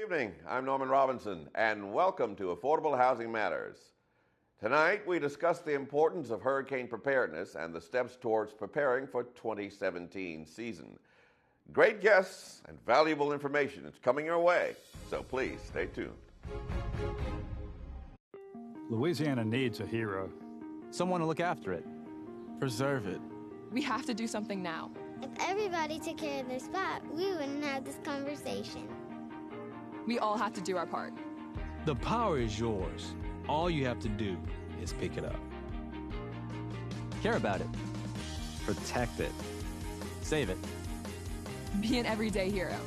evening. I'm Norman Robinson, and welcome to Affordable Housing Matters. Tonight, we discuss the importance of hurricane preparedness and the steps towards preparing for 2017 season. Great guests and valuable information is coming your way, so please stay tuned. Louisiana needs a hero. Someone to look after it. Preserve it. We have to do something now. If everybody took care of their spot, we wouldn't have this conversation. We all have to do our part. The power is yours. All you have to do is pick it up. Care about it. Protect it. Save it. Be an everyday hero.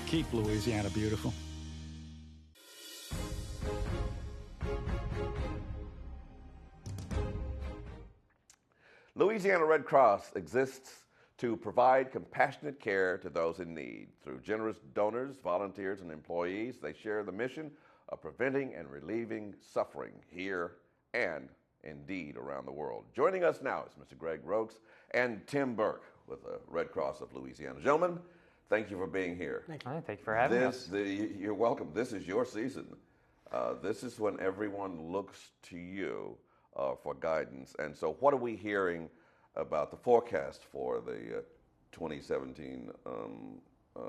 Keep Louisiana beautiful. Louisiana Red Cross exists to provide compassionate care to those in need. Through generous donors, volunteers, and employees, they share the mission of preventing and relieving suffering here and indeed around the world. Joining us now is Mr. Greg Rokes and Tim Burke with the Red Cross of Louisiana. Gentlemen, thank you for being here. Thank you. Thank you for having us. You're welcome. This is your season. This is when everyone looks to you for guidance. And so what are we hearing about the forecast for the 2017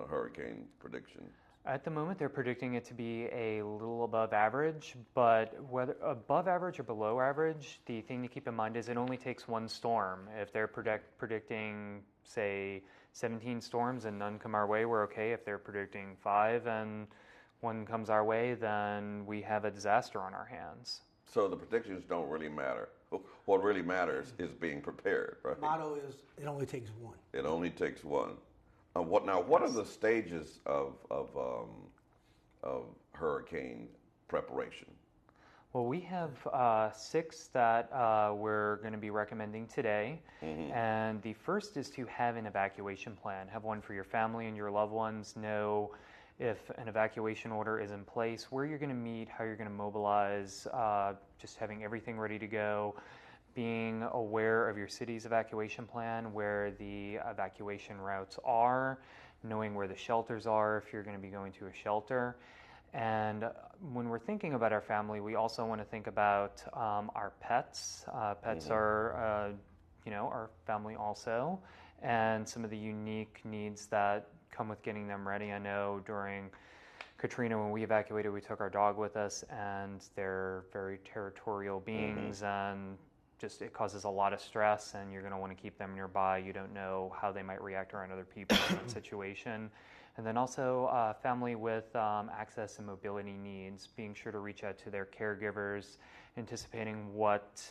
hurricane prediction? At the moment, they're predicting it to be a little above average, but whether above average or below average, the thing to keep in mind is it only takes one storm. If they're predicting, say, 17 storms and none come our way, we're okay. If they're predicting 5 and one comes our way, then we have a disaster on our hands. So the predictions don't really matter. What really matters is being prepared, right? The motto is, it only takes one. It only takes one. What are the stages of hurricane preparation? Well, we have 6 that we're going to be recommending today. Mm-hmm. And the first is to have an evacuation plan. Have one for your family and your loved ones. Know if an evacuation order is in place, where you're going to meet, how you're going to mobilize, just having everything ready to go, being aware of your city's evacuation plan, where the evacuation routes are, knowing where the shelters are if you're going to be going to a shelter. And when we're thinking about our family, we also want to think about our pets. Pets mm-hmm. are, our family also, and some of the unique needs that come with getting them ready. I know during Katrina, when we evacuated, we took our dog with us, and they're very territorial beings, mm-hmm. and just it causes a lot of stress, and you're going to want to keep them nearby. You don't know how they might react around other people in that situation. And then also family with access and mobility needs, being sure to reach out to their caregivers, anticipating what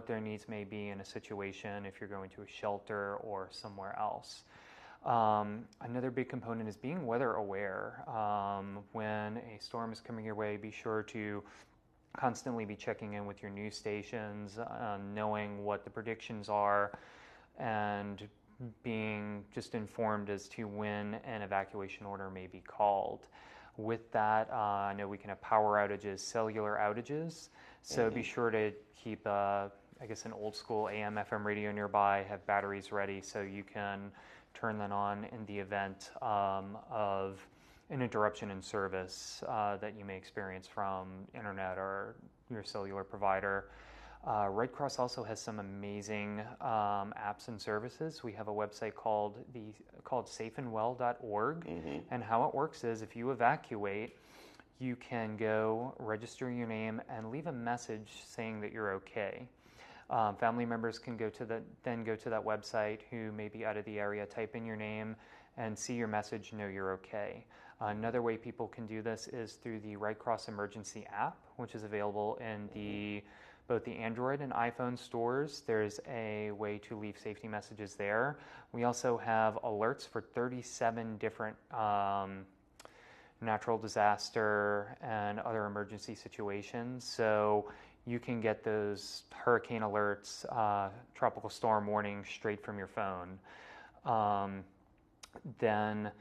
their needs may be in a situation if you're going to a shelter or somewhere else. Another big component is being weather aware. When a storm is coming your way, be sure to constantly be checking in with your news stations, knowing what the predictions are, and being just informed as to when an evacuation order may be called. With that, I know we can have power outages, cellular outages, so mm-hmm. be sure to keep, an old school AM, FM radio nearby, have batteries ready so you can turn them on in the event of an interruption in service that you may experience from internet or your cellular provider. Red Cross also has some amazing apps and services. We have a website called safeandwell.org, mm-hmm. and how it works is if you evacuate, you can go register your name and leave a message saying that you're okay. Family members can go to that website who may be out of the area, type in your name, and see your message, know you're okay. Another way people can do this is through the Red Cross Emergency app, which is available in both the Android and iPhone stores. There's a way to leave safety messages there. We also have alerts for 37 different natural disaster and other emergency situations. So you can get those hurricane alerts, tropical storm warnings straight from your phone. Then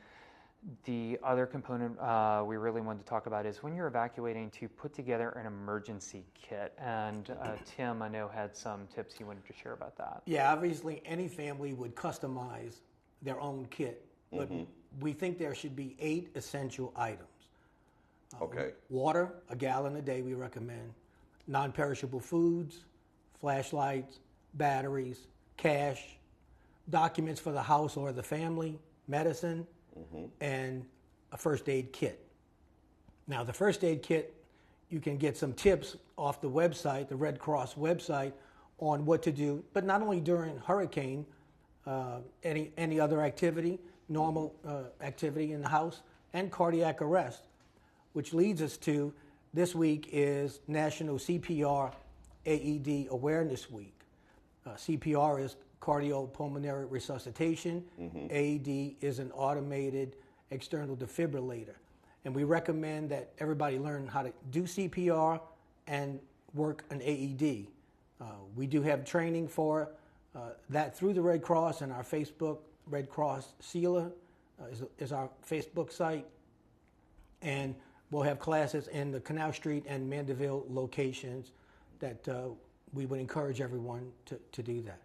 the other component we really wanted to talk about is when you're evacuating, to put together an emergency kit. And Tim, I know, had some tips he wanted to share about that. Yeah, obviously any family would customize their own kit. But we think there should be 8 essential items. Okay. Water, a gallon a day we recommend. Non-perishable foods, flashlights, batteries, cash, documents for the house or the family, medicine, and a first aid kit. Now, the first aid kit, you can get some tips off the website, the Red Cross website, on what to do, but not only during hurricane, any other activity, normal activity in the house, and cardiac arrest, which leads us to this week is National CPR AED Awareness Week. CPR is cardiopulmonary resuscitation. AED is an automated external defibrillator. And we recommend that everybody learn how to do CPR and work an AED. We do have training for that through the Red Cross, and our Facebook, Red Cross SEALA is our Facebook site. And we'll have classes in the Canal Street and Mandeville locations that we would encourage everyone to do that.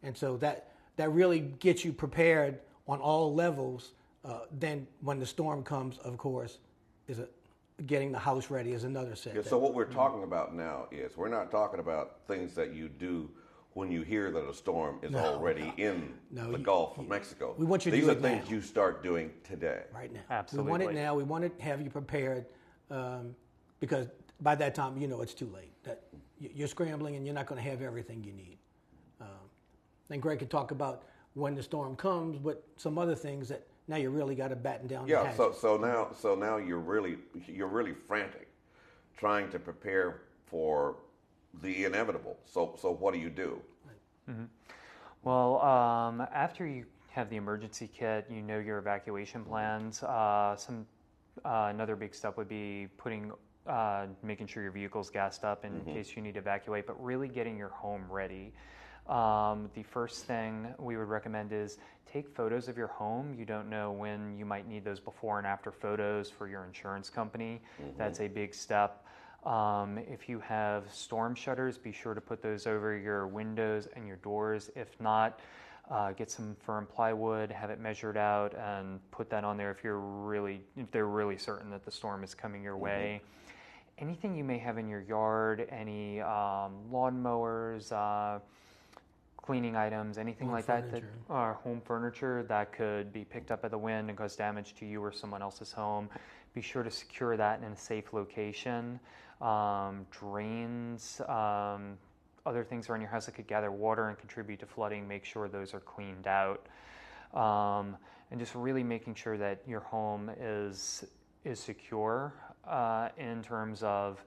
And so that really gets you prepared on all levels. Then when the storm comes, of course, getting the house ready is another set. Yeah, so what we're talking about now is we're not talking about things that you do when you hear that a storm is already in the Gulf of Mexico. We want you to These do are it things now. you start doing today. Right now. Absolutely. We want it now. We want to have you prepared because by that time, it's too late. That you're scrambling and you're not going to have everything you need. And Greg could talk about when the storm comes, but some other things that now you really got to batten down. Yeah. the hatches. So now you're really frantic, trying to prepare for the inevitable. So what do you do? Well, after you have the emergency kit, you know your evacuation plans. Another big step would be making sure your vehicle's gassed up in case you need to evacuate, but really getting your home ready. The first thing we would recommend is take photos of your home. You don't know when you might need those before and after photos for your insurance company. That's a big step. If you have storm shutters, be sure to put those over your windows and your doors. If not, get some firm plywood, have it measured out, and put that on there if they're really certain that the storm is coming your way. Anything you may have in your yard, any lawnmowers, cleaning items, anything Home like furniture. that are home furniture that could be picked up by the wind and cause damage to you or someone else's home. Be sure to secure that in a safe location. Drains, other things around your house that could gather water and contribute to flooding, make sure those are cleaned out. And just really making sure that your home is secure in terms of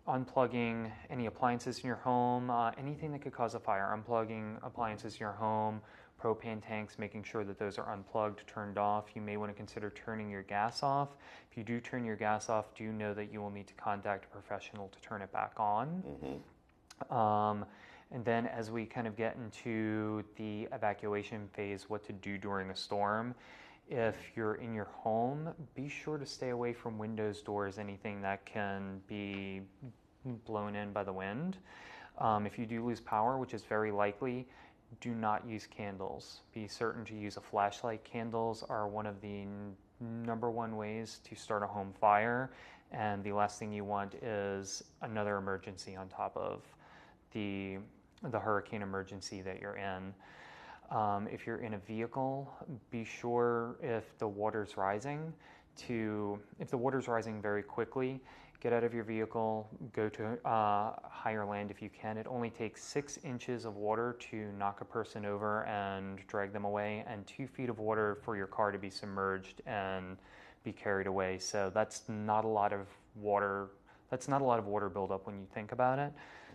unplugging any appliances in your home, anything that could cause a fire, unplugging appliances in your home, propane tanks, making sure that those are unplugged, turned off. You may want to consider turning your gas off. If you do turn your gas off, do know that you will need to contact a professional to turn it back on. And then as we kind of get into the evacuation phase, what to do during a storm, if you're in your home, be sure to stay away from windows, doors, anything that can be blown in by the wind. If you do lose power, which is very likely, do not use candles. Be certain to use a flashlight. Candles are one of the number one ways to start a home fire, and the last thing you want is another emergency on top of the hurricane emergency that you're in. If you're in a vehicle, be sure if the water's rising very quickly, get out of your vehicle, go to higher land if you can. It only takes 6 inches of water to knock a person over and drag them away, and 2 feet of water for your car to be submerged and be carried away. So that's not a lot of water. That's not a lot of water buildup when you think about it.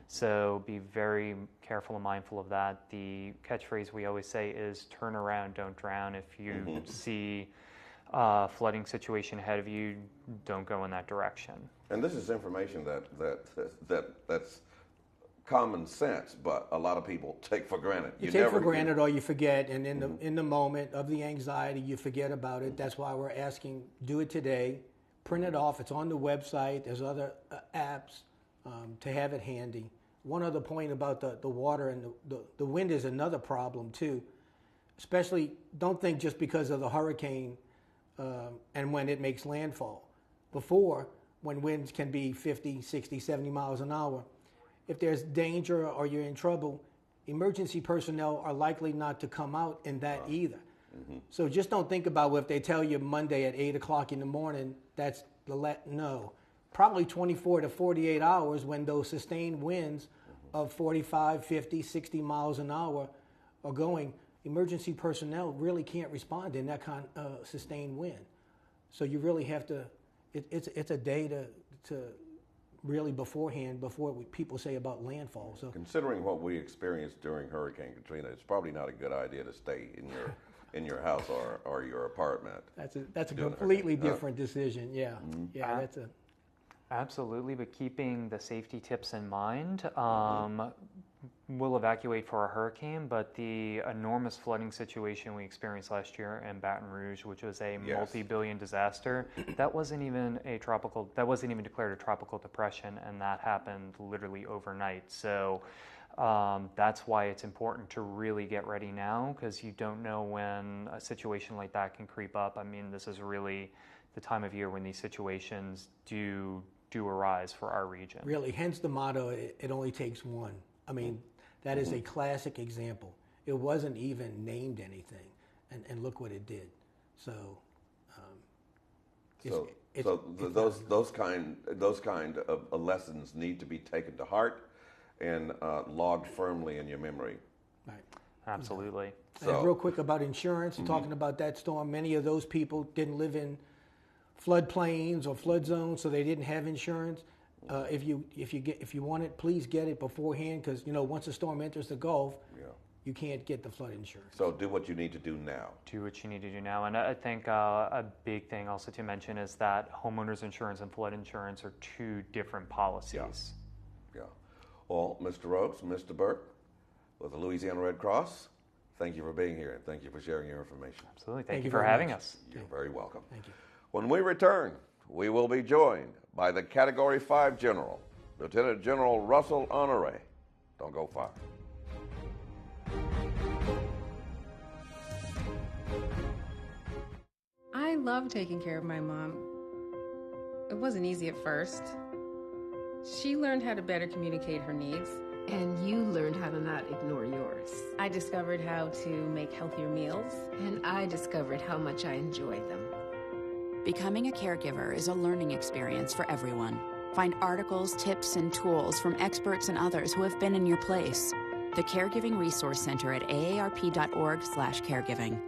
So be very careful and mindful of that. The catchphrase we always say is "turn around, don't drown." If you see a flooding situation ahead of you, don't go in that direction. And this is information that's common sense, but a lot of people take for granted. You take for granted or you forget, and in the moment of the anxiety, you forget about it. That's why we're asking, do it today. Print it off. It's on the website. There's other apps to have it handy. One other point about the water and the wind is another problem too. especially don't think just because of the hurricane and when it makes landfall. Before, when winds can be 50, 60, 70 miles an hour, if there's danger or you're in trouble, emergency personnel are likely not to come out in that either. So just don't think about, well, if they tell you Monday at 8 o'clock in the morning, that's no. Probably 24 to 48 hours when those sustained winds of 45, 50, 60 miles an hour are going, emergency personnel really can't respond in that kind of sustained wind. So you really have to, it's a day to really beforehand, before people say about landfall. So considering what we experienced during Hurricane Katrina, it's probably not a good idea to stay in your house or your apartment. That's a completely different decision. Yeah, yeah, that's a. Absolutely, but keeping the safety tips in mind, we'll evacuate for a hurricane, but the enormous flooding situation we experienced last year in Baton Rouge, which was a multi-billion disaster, that wasn't even declared a tropical depression, and that happened literally overnight. So that's why it's important to really get ready now, because you don't know when a situation like that can creep up. I mean, this is really the time of year when these situations do arise for our region. Really, hence the motto, it only takes one. I mean, that is a classic example. It wasn't even named anything, and look what it did. So, those kind of lessons need to be taken to heart and logged firmly in your memory. Right. Absolutely. So, and real quick about insurance, talking about that storm, many of those people didn't live in floodplains or flood zones, so they didn't have insurance. If you want it, please get it beforehand, because once the storm enters the Gulf, you can't get the flood insurance. So do what you need to do now. Do what you need to do now, and I think a big thing also to mention is that homeowners insurance and flood insurance are two different policies. Yeah. Well, Mr. Rhodes, Mr. Burke, with the Louisiana Red Cross, thank you for being here, and thank you for sharing your information. Absolutely. Thank you for having us. You're very welcome. Thank you. When we return, we will be joined by the Category 5 General, Lieutenant General Russel Honore. Don't go far. I love taking care of my mom. It wasn't easy at first. She learned how to better communicate her needs. And you learned how to not ignore yours. I discovered how to make healthier meals. And I discovered how much I enjoyed them. Becoming a caregiver is a learning experience for everyone. Find articles, tips, and tools from experts and others who have been in your place. The Caregiving Resource Center at aarp.org/caregiving.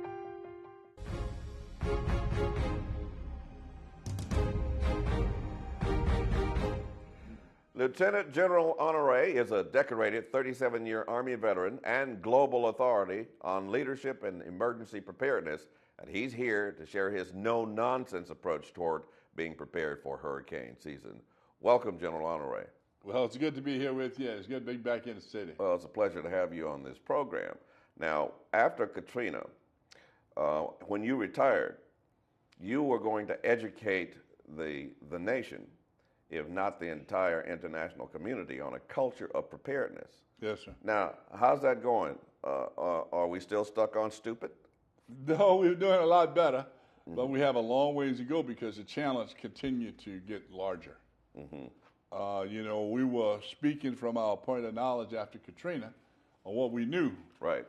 Lieutenant General Honore is a decorated 37-year Army veteran and global authority on leadership and emergency preparedness, and he's here to share his no-nonsense approach toward being prepared for hurricane season. Welcome, General Honore. Well, it's good to be here with you. It's good to be back in the city. Well, it's a pleasure to have you on this program. Now, after Katrina, when you retired, you were going to educate the nation, if not the entire international community, on a culture of preparedness. Yes, sir. Now, how's that going? Are we still stuck on stupid? No, we're doing a lot better, but we have a long ways to go because the challenge continued to get larger. We were speaking from our point of knowledge after Katrina on what we knew. Right.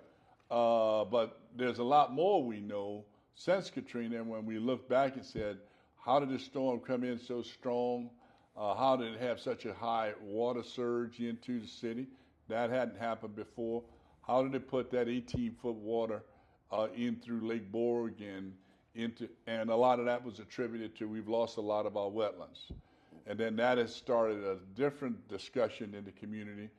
But there's a lot more we know since Katrina, and when we look back and said, how did the storm come in so strong? How did it have such a high water surge into the city? That hadn't happened before. How did it put that 18-foot water in through Lake Borg and a lot of that was attributed to we've lost a lot of our wetlands. And then that has started a different discussion in the community,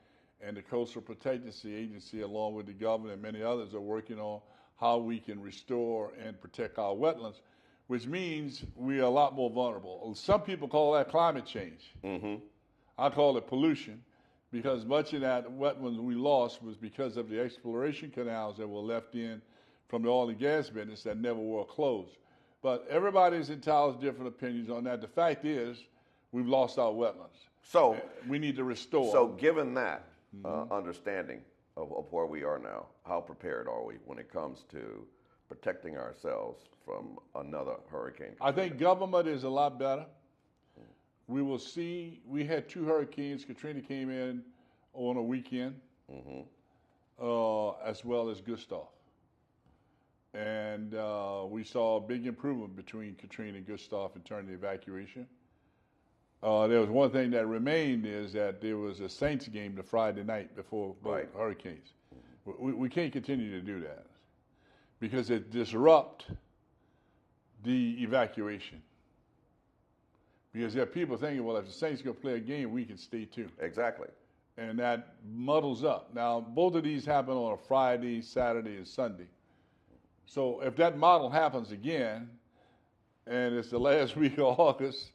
and the Coastal Protection Agency, along with the government and many others, are working on how we can restore and protect our wetlands, which means we are a lot more vulnerable. Some people call that climate change. I call it pollution, because much of that wetlands we lost was because of the exploration canals that were left in from the oil and gas business that never were closed. But everybody's entitled to different opinions on that. The fact is, we've lost our wetlands. So we need to restore. So given that understanding, of where we are now? How prepared are we when it comes to protecting ourselves from another hurricane? I think government is a lot better. We will see, we had 2 hurricanes. Katrina came in on a weekend, as well as Gustav. And we saw a big improvement between Katrina and Gustav in terms of evacuation. There was one thing that remained is that there was a Saints game the Friday night before both hurricanes. We can't continue to do that because it disrupts the evacuation. Because there are people thinking, well, if the Saints go play a game, we can stay too. Exactly. And that muddles up. Now, both of these happen on a Friday, Saturday, and Sunday. So if that model happens again, and it's the last week of August,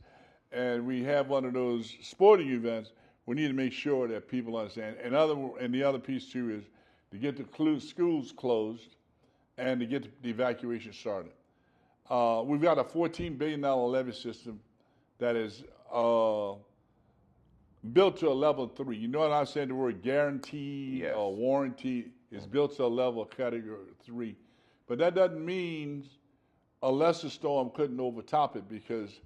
and we have one of those sporting events, we need to make sure that people understand. And the other piece too is to get the schools closed and to get the evacuation started. We've got a $14 billion levy system that is built to a level 3. You know what I'm saying? The word guarantee or warranty is built to a level category 3. But that doesn't mean a lesser storm couldn't overtop it, because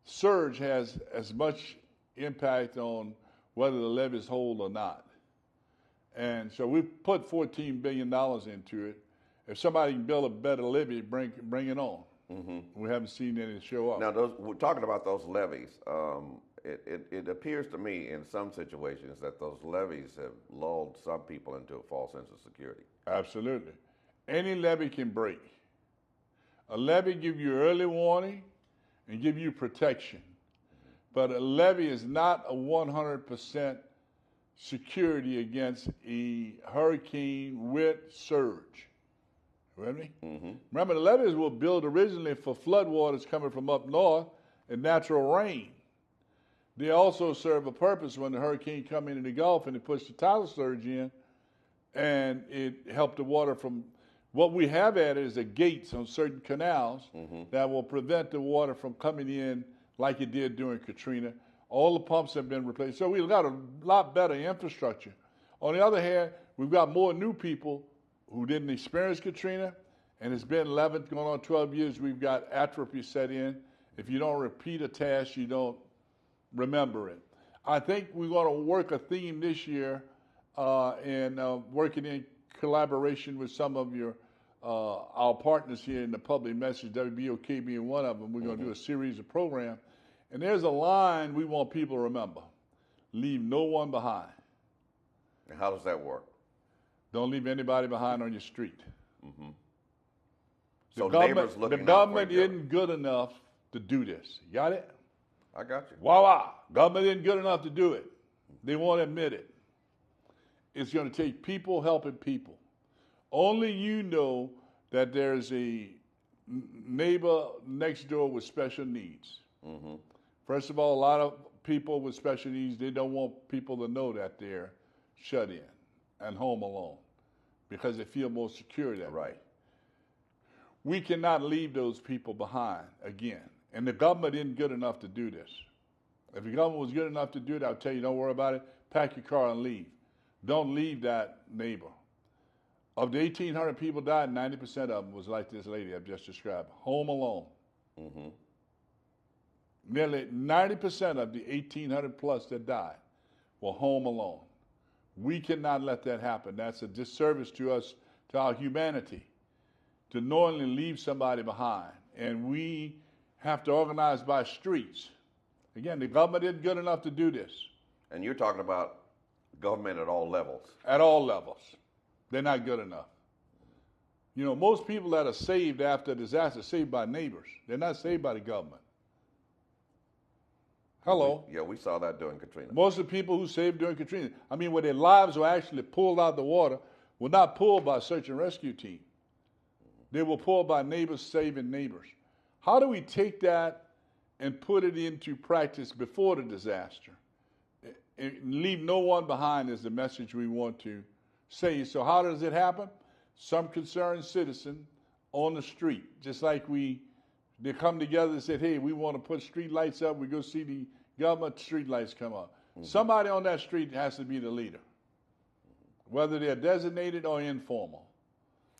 surge has as much impact on whether the levees hold or not. And so we put $14 billion into it. If somebody can build a better levee, bring it on. We haven't seen any show up. Now, we're talking about those levees. It appears to me in some situations that those levees have lulled some people into a false sense of security. Absolutely. Any levee can break. A levee give you early warning and give you protection. But a levee is not a 100% security against a hurricane with surge. With me? Remember, the levees were built originally for floodwaters coming from up north and natural rain. They also serve a purpose when the hurricane come into the Gulf and it puts the tidal surge in, and it helped the water from. What we have added is the gates on certain canals that will prevent the water from coming in like it did during Katrina. All the pumps have been replaced. So we've got a lot better infrastructure. On the other hand, we've got more new people who didn't experience Katrina, and it's been 11, going on 12 years, we've got atrophy set in. If you don't repeat a task, you don't remember it. I think we're going to work a theme this year and working in collaboration with some of our partners here in the public message, WBOK being one of them. We're going to do a series of programs. And there's a line we want people to remember: leave no one behind. And how does that work? Don't leave anybody behind on your street. So neighbors looking the government isn't good enough to do this. You got it? I got you. Voila. Government isn't good enough to do it. They won't admit it. It's going to take people helping people. Only you know that there's a neighbor next door with special needs. First of all, a lot of people with special needs, they don't want people to know that they're shut in and home alone because they feel more secure that way. We cannot leave those people behind again. And the government isn't good enough to do this. If the government was good enough to do it, I'll tell you, don't worry about it. Pack your car and leave. Don't leave that neighbor. Of the 1,800 people died, 90% of them was like this lady I've just described, home alone. Nearly 90% of the 1,800 plus that died were home alone. We cannot let that happen. That's a disservice to us, to our humanity, to knowingly leave somebody behind. And we have to organize by streets. Again, the government isn't good enough to do this. And you're talking about government at all levels. At all levels. They're not good enough. You know, most people that are saved after a disaster are saved by neighbors. They're not saved by the government. Hello. Yeah, we saw that during Katrina. Most of the people who saved during Katrina, I mean, where their lives were actually pulled out of the water, were not pulled by a search and rescue team. They were pulled by neighbors saving neighbors. How do we take that and put it into practice before the disaster? Leave no one behind is the message we want to say. So how does it happen? Some concerned citizen on the street, just like they come together and said, hey, we want to put street lights up. We go see the government, street lights come up. Somebody on that street has to be the leader. whether they're designated or informal.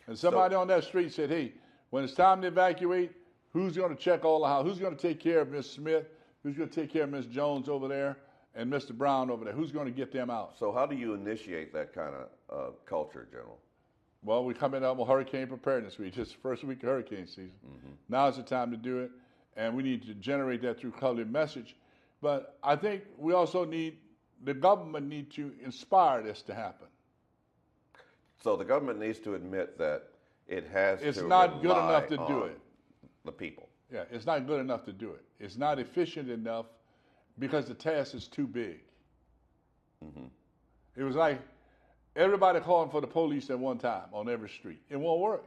And somebody on that street said, hey, when it's time to evacuate, who's going to check all the house? Who's going to take care of Miss Smith? Who's going to take care of Miss Jones over there and Mr. Brown over there? Who's going to get them out? So how do you initiate that kind of culture, General? Well, we're coming up with Hurricane Preparedness Week. It's the first week of hurricane season. Now's the time to do it, and we need to generate that through public message. But I think we also need, the government need to inspire this to happen. So the government needs to admit that it has it's to not good rely enough to do on it. The people. Yeah, it's not good enough to do it. It's not efficient enough because the task is too big. It was like everybody calling for the police at one time on every street. It won't work.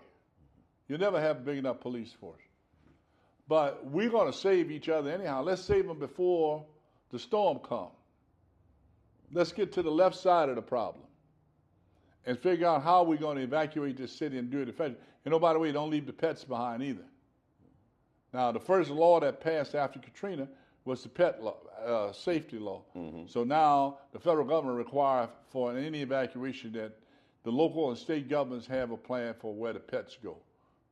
You'll never have a big enough police force. But we're going to save each other anyhow. Let's save them before the storm comes. Let's get to the left side of the problem and figure out how we're going to evacuate this city and do it effectively. And oh, by the way, don't leave the pets behind either. Now, the first law that passed after Katrina was the pet law, safety law. So now the federal government requires for any evacuation that the local and state governments have a plan for where the pets go.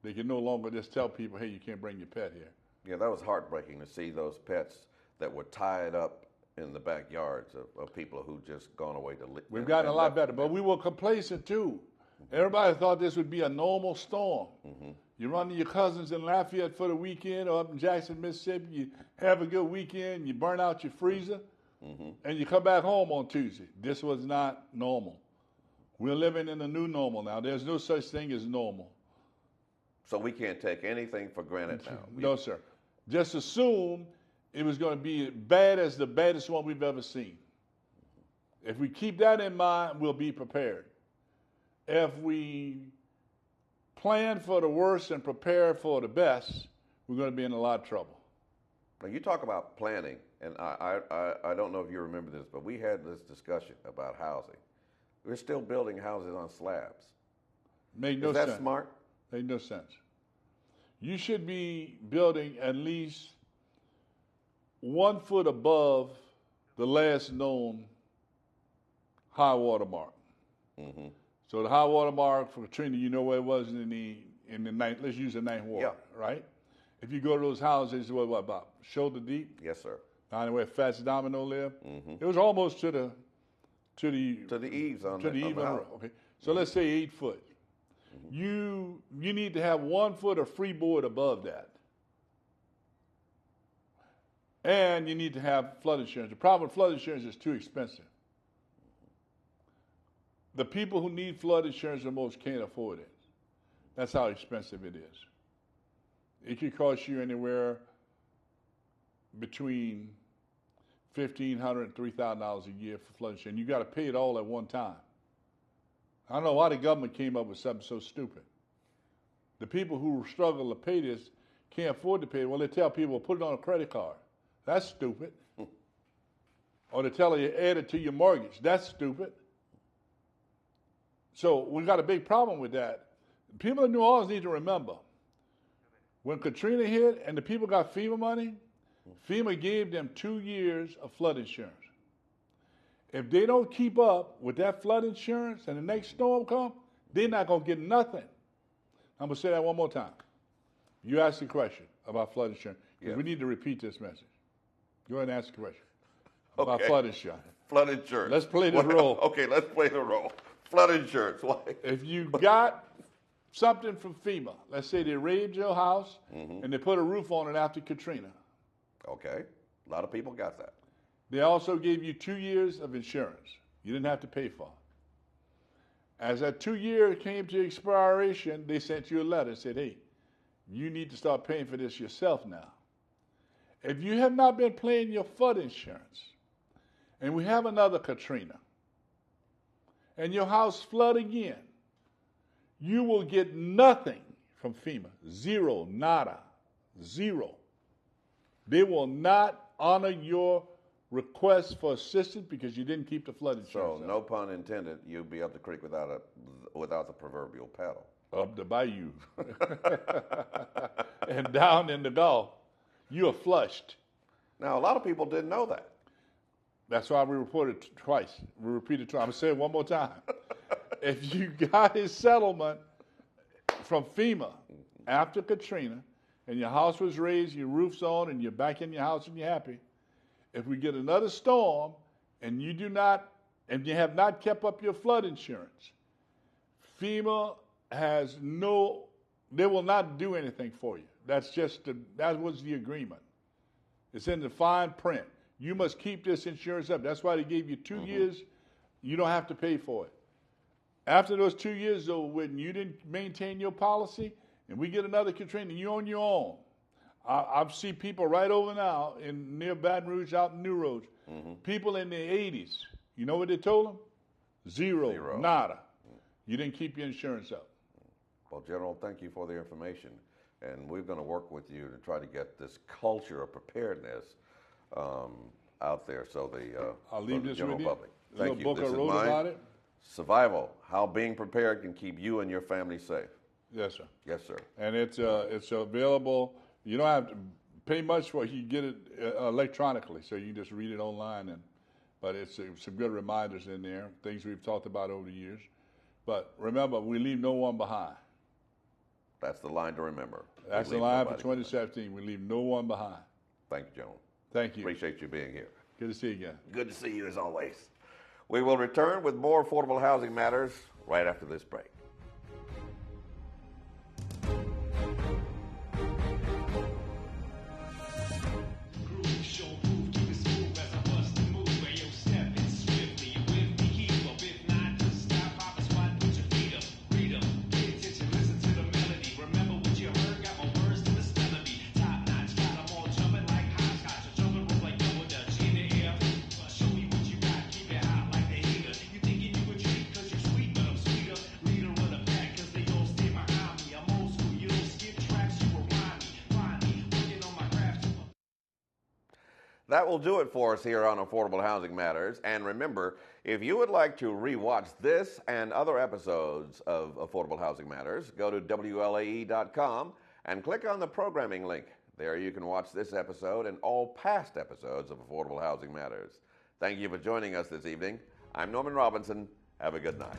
They can no longer just tell people, hey, you can't bring your pet here. Yeah, that was heartbreaking to see those pets that were tied up in the backyards of people who just gone away to live. We've gotten a lot better, but we were complacent too. Everybody thought this would be a normal storm. You run to your cousins in Lafayette for the weekend or up in Jackson, Mississippi, you have a good weekend, you burn out your freezer, and you come back home on Tuesday. This was not normal. We're living in a new normal now. There's no such thing as normal. So we can't take anything for granted now. No, sir. Just assume it was going to be bad as the baddest one we've ever seen. If we keep that in mind, we'll be prepared. If we plan for the worst and prepare for the best, we're going to be in a lot of trouble. Now, you talk about planning, and I don't know if you remember this, but we had this discussion about housing. We're still building houses on slabs. Make no sense. Is that smart? Make no sense. You should be building at least 1 foot above the last known high water mark. So the high water mark for Katrina, you know where it was in the ninth. Let's use the ninth ward, right? If you go to those houses, what about shoulder deep? Yes, sir. Down where Fats Domino lived, it was almost to the eaves on the house. Okay, so let's say 8 foot. You need to have 1 foot of freeboard above that. And you need to have flood insurance. The problem with flood insurance is too expensive. The people who need flood insurance the most can't afford it. That's how expensive it is. It could cost you anywhere between $1,500 and $3,000 a year for flood insurance. You got to pay it all at one time. I don't know why the government came up with something so stupid. The people who struggle to pay this can't afford to pay it. Well, they tell people, put it on a credit card. That's stupid. Or they tell you, add it to your mortgage. That's stupid. So we've got a big problem with that. People in New Orleans need to remember, when Katrina hit and the people got FEMA money, FEMA gave them 2 years of flood insurance. If they don't keep up with that flood insurance and the next storm comes, they're not going to get nothing. I'm going to say that one more time. You asked the question about flood insurance. We need to repeat this message. Go ahead and ask the question about flood insurance. Flood insurance. Let's play the role. Okay, let's play the role. Flood insurance. Why? If you got something from FEMA, let's say they raided your house and they put a roof on it after Katrina. Okay, a lot of people got that. They also gave you 2 years of insurance. You didn't have to pay for it. As that 2 year came to expiration, they sent you a letter and said, hey, you need to start paying for this yourself now. If you have not been paying your flood insurance, and we have another Katrina, and your house flood again, you will get nothing from FEMA. Zero, nada, zero. They will not honor your request for assistance because you didn't keep the flood insurance. So, no pun intended, you'll be up the creek without the proverbial paddle. Up the bayou. And down in the Gulf, you are flushed. Now, a lot of people didn't know that. That's why we reported twice. We repeated twice. I'm going to say it one more time. if you got his settlement from FEMA after Katrina, and your house was raised, your roof's on, and you're back in your house and you're happy, if we get another storm and you have not kept up your flood insurance, FEMA they will not do anything for you. That was the agreement. It's in the fine print. You must keep this insurance up. That's why they gave you 2 years. You don't have to pay for it. After those 2 years, though, when you didn't maintain your policy, and we get another Katrina, you're on your own. I see people right over now near Baton Rouge out in New Roads. People in their 80s. You know what they told them? Zero. Nada. You didn't keep your insurance up. Well, General, thank you for the information. And we're going to work with you to try to get this culture of preparedness out there so I'll leave this general with you. public. Thank you. Book This I is wrote mine. about it. Survival, how being prepared can keep you and your family safe. Yes, sir. Yes, sir. And it's available. You don't have to pay much for it. You get it electronically, so you can just read it online. But it's some good reminders in there, things we've talked about over the years. But remember, we leave no one behind. That's the line to remember. That's the line for 2017. We leave no one behind. Thank you, General. Thank you. Appreciate you being here. Good to see you again. Good to see you as always. We will return with more affordable housing matters right after this break. That will do it for us here on Affordable Housing Matters. And remember, if you would like to rewatch this and other episodes of Affordable Housing Matters, go to WLAE.com and click on the programming link. There you can watch this episode and all past episodes of Affordable Housing Matters. Thank you for joining us this evening. I'm Norman Robinson. Have a good night.